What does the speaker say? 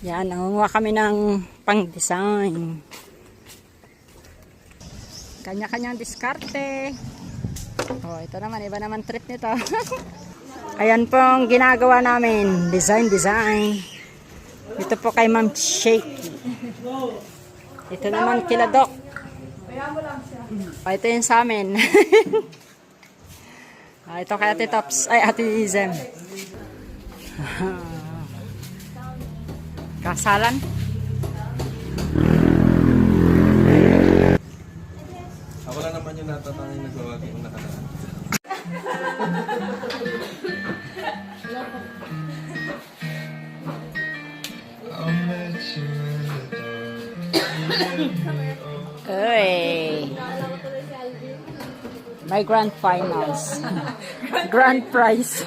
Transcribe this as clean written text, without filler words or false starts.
Yan, nangunguha kami ng pang-design. Kanya-kanyang diskarte. Oh, ito naman, iba naman trip nito. Ayan pong ginagawa namin. Design. Ito po kay Ma'am Shakey. Ito naman kila Doc. Oh, ito yung sa amin. Ito kay Ate Tops. Ay, Ate Izem. Kasalan. Ako lang naman yung natatanging nagwawagi kung nakaraan. Hey. My grand finals. Grand prize.